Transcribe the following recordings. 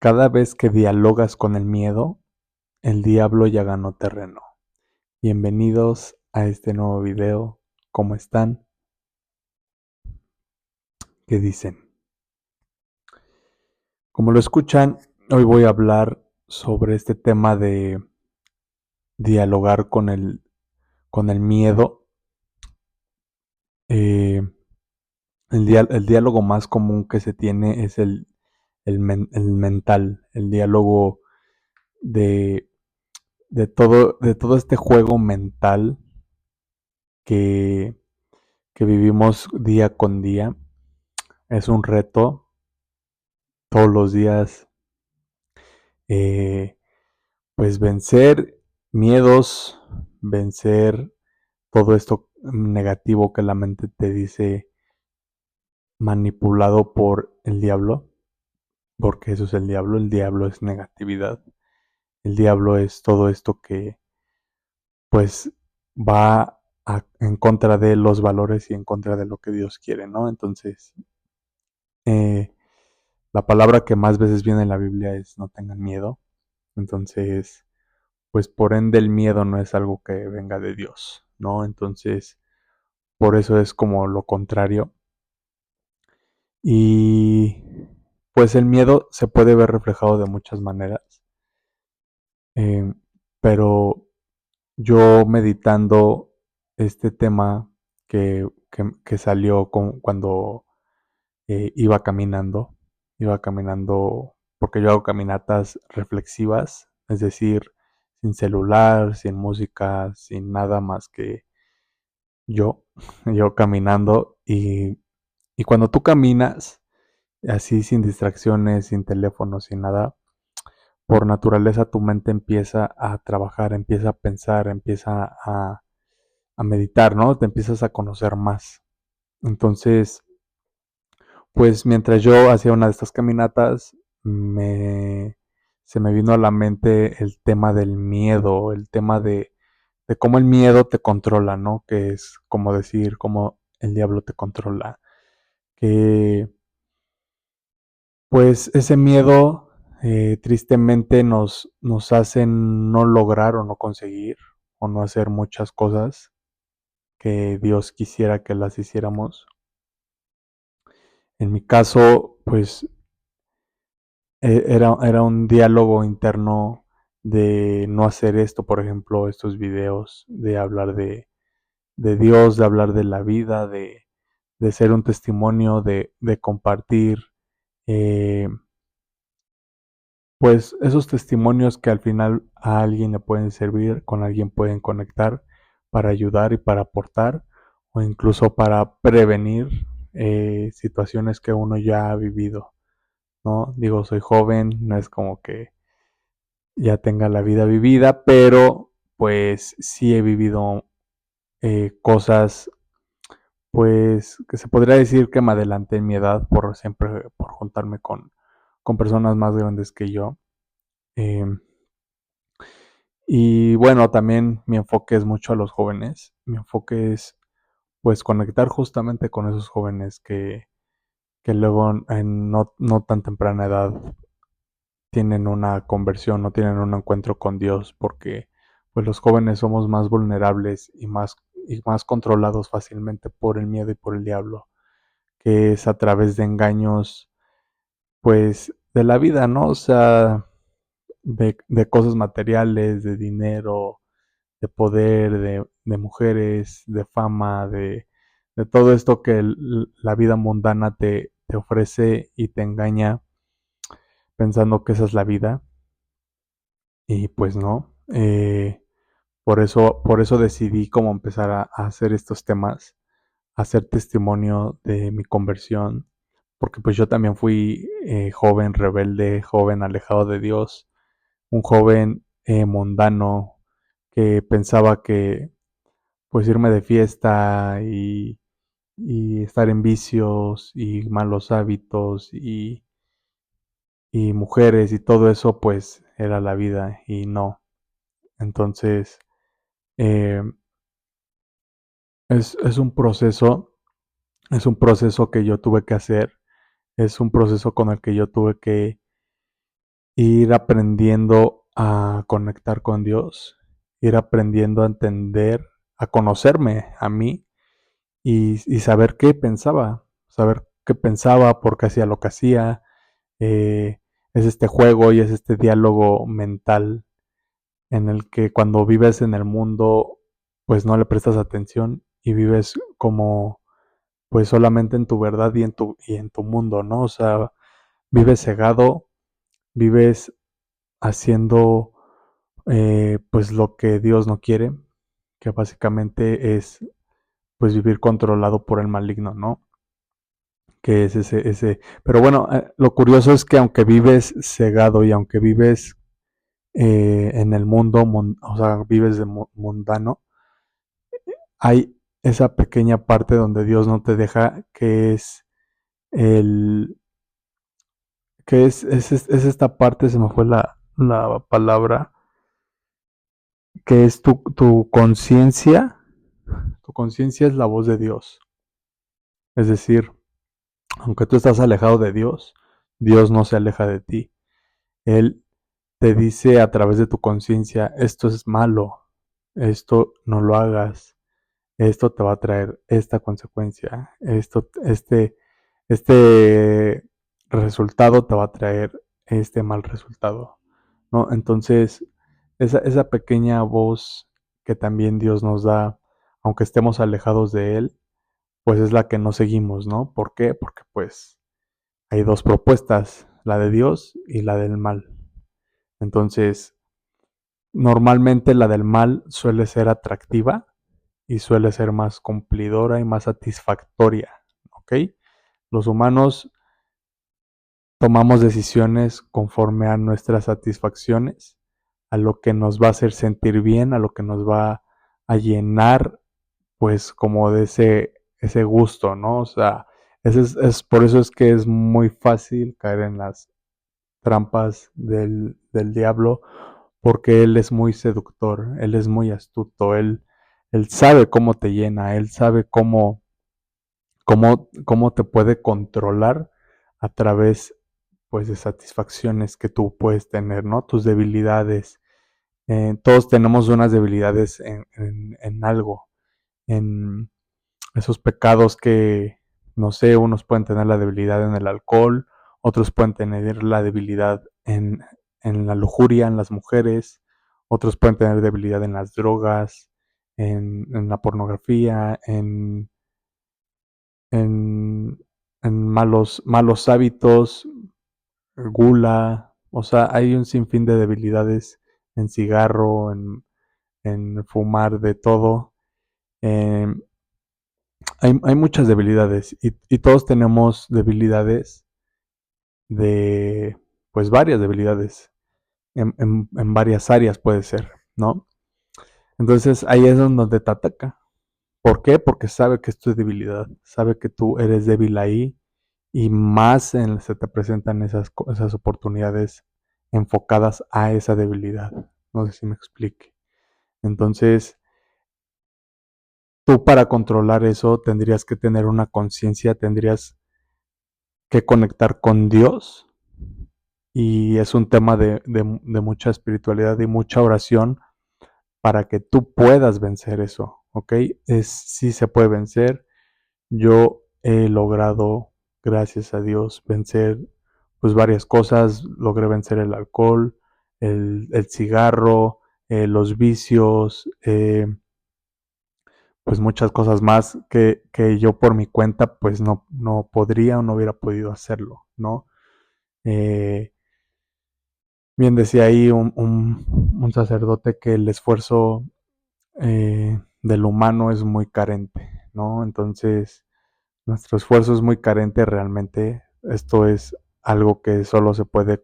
Cada vez que dialogas con el miedo, el diablo ya ganó terreno. Bienvenidos a este nuevo video. ¿Cómo están? ¿Qué dicen? Como lo escuchan, hoy voy a hablar sobre este tema de dialogar con el miedo. Eh, el diálogo más común que se tiene es el mental, el diálogo de, de todo este juego mental que, que vivimos día con día. Es un reto todos los días, eh, pues vencer miedos, vencer todo esto negativo que la mente te dice, manipulado por el diablo, porque eso es el diablo es negatividad, el diablo es todo esto que pues va en contra de los valores y en contra de lo que Dios quiere, ¿no? Entonces, eh, la palabra que más veces viene en la Biblia es no tengan miedo. Entonces, pues por ende el miedo no es algo que venga de Dios, ¿no? Entonces, por eso es como lo contrario. Y pues el miedo se puede ver reflejado de muchas maneras. Eh, pero yo meditando este tema que salió cuando iba caminando, porque yo hago caminatas reflexivas, es decir, sin celular, sin música, sin nada más que yo, yo caminando y cuando tú caminas así sin distracciones, sin teléfono, sin nada, por naturaleza tu mente empieza a trabajar, empieza a pensar, empieza a meditar, ¿no? Te empiezas a conocer más. Entonces, pues mientras yo hacía una de estas caminatas, se me vino a la mente el tema del miedo, el tema de cómo el miedo te controla, ¿no? Que es como decir, cómo el diablo te controla. Que pues ese miedo tristemente nos hace no lograr o no conseguir o no hacer muchas cosas que Dios quisiera que las hiciéramos. En mi caso, pues era un diálogo interno de no hacer esto, por ejemplo, estos videos, de hablar de Dios, de hablar de la vida, de ser un testimonio, de compartir, eh, pues esos testimonios que al final a alguien le pueden servir, con alguien pueden conectar para ayudar y para aportar, o incluso para prevenir situaciones que uno ya ha vivido, ¿no? Digo, soy joven, no es como que ya tenga la vida vivida, pero pues sí he vivido cosas, pues que se podría decir que me adelanté en mi edad por siempre, por juntarme con personas más grandes que yo. Eh, y bueno, también mi enfoque es mucho a los jóvenes. Mi enfoque es pues conectar justamente con esos jóvenes que luego en no tan temprana edad tienen una conversión, no tienen un encuentro con Dios, porque pues los jóvenes somos más vulnerables y más controlados fácilmente por el miedo y por el diablo, que es a través de engaños, pues de la vida, ¿no? O sea, de cosas materiales, de dinero, de poder, de mujeres, de fama, de todo esto que la vida mundana te ofrece y te engaña pensando que esa es la vida. Y pues no. Por eso decidí como empezar a hacer estos temas, a hacer testimonio de mi conversión, porque pues yo también fui joven rebelde, joven alejado de Dios, un joven mundano que pensaba que pues irme de fiesta y estar en vicios y malos hábitos y mujeres y todo eso pues era la vida y no. Entonces, eh, es un proceso, es un proceso que yo tuve que hacer, es un proceso con el que yo tuve ir aprendiendo a conectar con Dios, ir aprendiendo a entender, a conocerme a mí y saber qué pensaba, por qué hacía lo que hacía. Es este juego y es este diálogo mental en el que cuando vives en el mundo, pues no le prestas atención y vives como pues solamente en tu verdad y en tu mundo, ¿no? O sea, vives cegado, vives haciendo pues lo que Dios no quiere, que básicamente es pues vivir controlado por el maligno, ¿no? Que es pero bueno, lo curioso es que aunque vives cegado y aunque vives en el mundo, o sea, vives de mundano, hay esa pequeña parte donde Dios no te deja, que es el, es esta parte, se me fue la palabra, que es tu conciencia. Tu conciencia es la voz de Dios. Es decir, aunque tú estás alejado de Dios, Dios no se aleja de ti. Él te dice a través de tu conciencia, esto es malo, esto no lo hagas, esto te va a traer esta consecuencia, este resultado te va a traer este mal resultado, ¿no? Entonces, esa pequeña voz que también Dios nos da, aunque estemos alejados de Él, pues es la que no seguimos, ¿no? ¿Por qué? Porque pues hay dos propuestas, la de Dios y la del mal. Entonces, normalmente la del mal suele ser atractiva y suele ser más cumplidora y más satisfactoria, ¿ok? Los humanos tomamos decisiones conforme a nuestras satisfacciones, a lo que nos va a hacer sentir bien, a lo que nos va a llenar, pues como de ese gusto, ¿no? O sea, por eso es que es muy fácil caer en las trampas del diablo, porque él es muy seductor, él es muy astuto, él sabe cómo te llena, él sabe cómo te puede controlar a través pues de satisfacciones que tú puedes tener, ¿no? Tus debilidades. Todos tenemos unas debilidades en algo, en esos pecados que, no sé, unos pueden tener la debilidad en el alcohol, otros pueden tener la debilidad en la lujuria, en las mujeres, otros pueden tener debilidad en las drogas, en la pornografía, en, en malos hábitos, gula, o sea, hay un sinfín de debilidades en cigarro, en fumar de todo. Eh, hay muchas debilidades y todos tenemos debilidades de, pues varias debilidades, en varias áreas puede ser, ¿no? Entonces ahí es donde te ataca. ¿Por qué? Porque sabe que es tu debilidad, sabe que tú eres débil ahí y más se te presentan esas oportunidades enfocadas a esa debilidad. No sé si me explique. Entonces, tú para controlar eso tendrías que tener una conciencia, tendrías que conectar con Dios y es un tema de mucha espiritualidad y mucha oración para que tú puedas vencer eso, ¿ok? Sí se puede vencer. Yo he logrado, gracias a Dios, vencer pues varias cosas. Logré vencer el alcohol, el cigarro, los vicios, pues muchas cosas más que yo por mi cuenta pues no podría o no hubiera podido hacerlo, ¿no? Eh, Bien decía ahí un sacerdote que el esfuerzo del humano es muy carente, ¿no? Entonces, nuestro esfuerzo es muy carente realmente. Esto es algo que solo se puede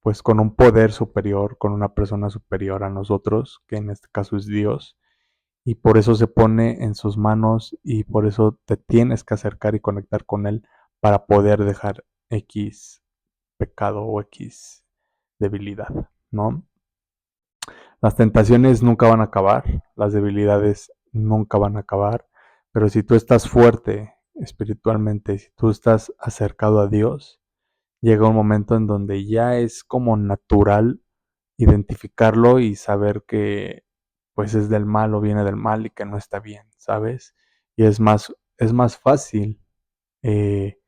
pues con un poder superior, con una persona superior a nosotros, que en este caso es Dios. Y por eso se pone en sus manos y por eso te tienes que acercar y conectar con Él para poder dejar X pecado o X debilidad, ¿no? Las tentaciones nunca van a acabar, las debilidades nunca van a acabar, pero si tú estás fuerte espiritualmente, si tú estás acercado a Dios, llega un momento en donde ya es como natural identificarlo y saber que pues es del mal o viene del mal y que no está bien, ¿sabes? Y es más fácil eh,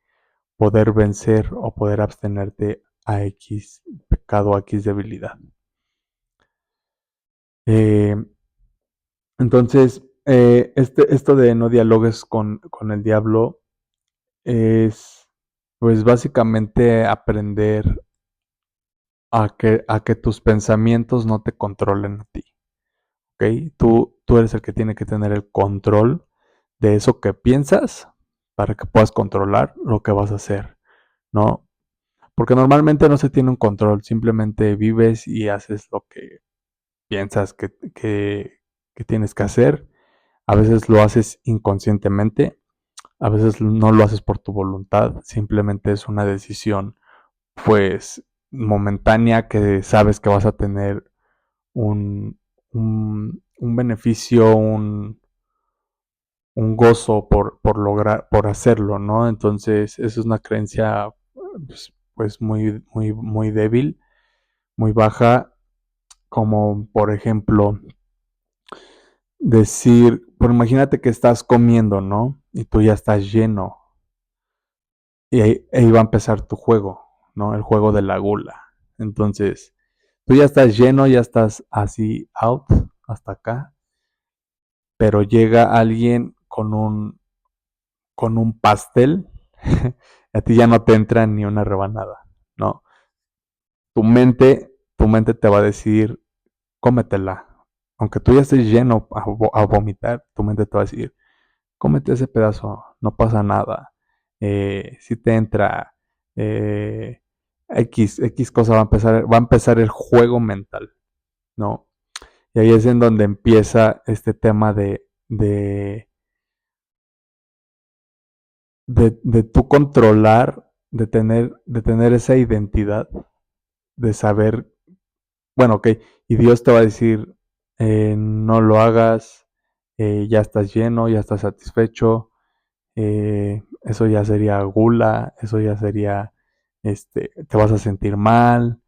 poder vencer o poder abstenerte a X pecado, a X debilidad. Eh, entonces, esto de no dialogues con el diablo es, pues básicamente aprender a que tus pensamientos no te controlen a ti, ¿ok? Tú eres el que tiene que tener el control de eso que piensas para que puedas controlar lo que vas a hacer, ¿no? Porque normalmente no se tiene un control, simplemente vives y haces lo que piensas que tienes que hacer. A veces lo haces inconscientemente, a veces no lo haces por tu voluntad, simplemente es una decisión pues momentánea que sabes que vas a tener un, un beneficio, un gozo por lograr, por hacerlo, ¿no? Entonces, eso es una creencia pues muy débil, muy baja, como por ejemplo decir, pues imagínate que estás comiendo, ¿no? Y tú ya estás lleno, y ahí va a empezar tu juego, ¿no? El juego de la gula. Entonces, tú ya estás lleno, ya estás así out, hasta acá, pero llega alguien con un pastel, a ti ya no te entra ni una rebanada, ¿no? Tu mente te va a decir, cómetela. Aunque tú ya estés lleno a vomitar, tu mente te va a decir, cómete ese pedazo, no pasa nada. Si te entra X cosa va a empezar el juego mental, ¿no? Y ahí es en donde empieza este tema de tú controlar, de tener esa identidad, de saber, bueno, ok, y Dios te va a decir, no lo hagas, ya estás lleno, ya estás satisfecho, eso ya sería gula, eso ya sería, te vas a sentir mal,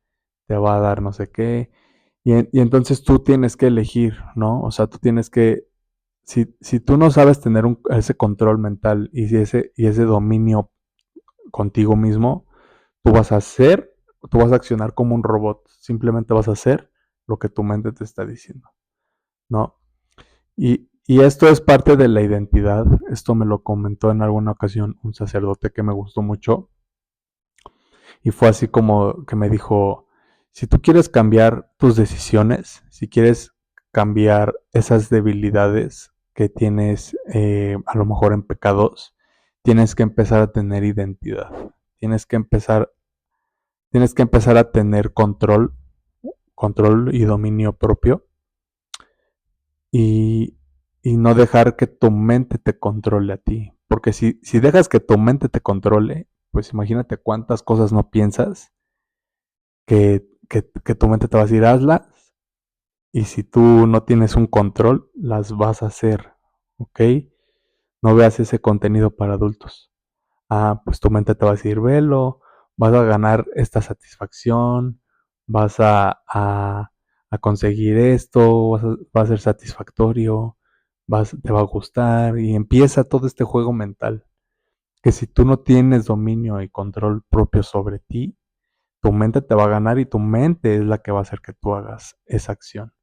te va a dar no sé qué, y entonces tú tienes que elegir, ¿no? O sea, tú tienes que, si tú no sabes tener ese control mental y ese dominio contigo mismo, tú vas a hacer, tú vas a accionar como un robot, simplemente vas a hacer lo que tu mente te está diciendo, ¿no? Y esto es parte de la identidad, esto me lo comentó en alguna ocasión un sacerdote que me gustó mucho, y fue así como que me dijo, si tú quieres cambiar tus decisiones, si quieres cambiar esas debilidades que tienes a lo mejor en pecados, tienes que empezar a tener identidad, tienes que empezar, tienes que empezar a tener control y dominio propio y, y no dejar que tu mente te controle a ti. Porque si dejas que tu mente te controle, pues imagínate cuántas cosas no piensas que tu mente te va a decir hazlas y si tú no tienes un control, las vas a hacer, ¿ok? No veas ese contenido para adultos. Ah, pues tu mente te va a decir, velo, vas a ganar esta satisfacción, vas a conseguir esto, va a ser satisfactorio, te va a gustar y empieza todo este juego mental. Que si tú no tienes dominio y control propio sobre ti, tu mente te va a ganar y tu mente es la que va a hacer que tú hagas esa acción,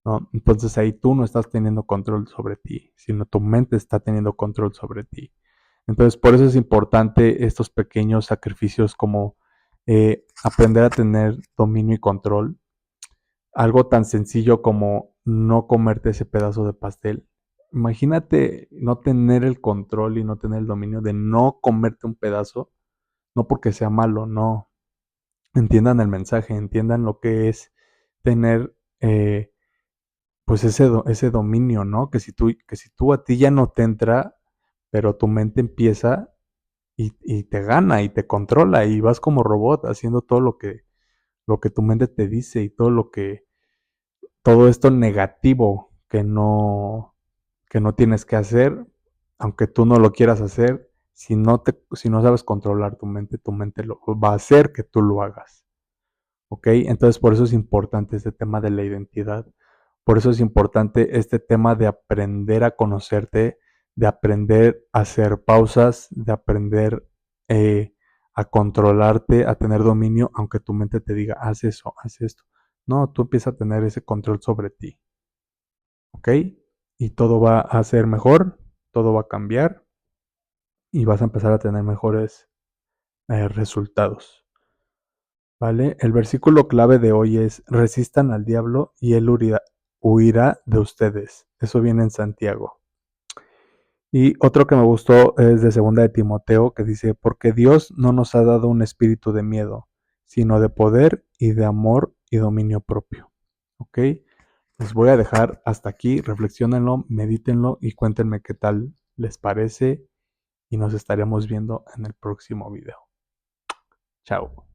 ¿no? Entonces ahí tú no estás teniendo control sobre ti, sino tu mente está teniendo control sobre ti. Entonces por eso es importante estos pequeños sacrificios como aprender a tener dominio y control. Algo tan sencillo como no comerte ese pedazo de pastel. Imagínate no tener el control y no tener el dominio de no comerte un pedazo, no porque sea malo, no, entiendan el mensaje, entiendan lo que es tener pues ese dominio, ¿no? Que si tú a ti ya no te entra, pero tu mente empieza y te gana y te controla y vas como robot haciendo todo lo que tu mente te dice y todo esto negativo que no tienes que hacer, aunque tú no lo quieras hacer, Si no sabes controlar tu mente lo va a hacer que tú lo hagas. ¿Ok? Entonces por eso es importante este tema de la identidad. Por eso es importante este tema de aprender a conocerte, de aprender a hacer pausas, de aprender a controlarte, a tener dominio, aunque tu mente te diga, haz eso, haz esto. No, tú empiezas a tener ese control sobre ti. ¿Ok? Y todo va a ser mejor, todo va a cambiar y vas a empezar a tener mejores resultados. ¿Vale? El versículo clave de hoy es, resistan al diablo y él huirá de ustedes. Eso viene en Santiago. Y otro que me gustó es de segunda de Timoteo, que dice, porque Dios no nos ha dado un espíritu de miedo, sino de poder y de amor y dominio propio. ¿Ok? Les voy a dejar hasta aquí, reflexionenlo, medítenlo y cuéntenme qué tal les parece y nos estaremos viendo en el próximo video. Chao.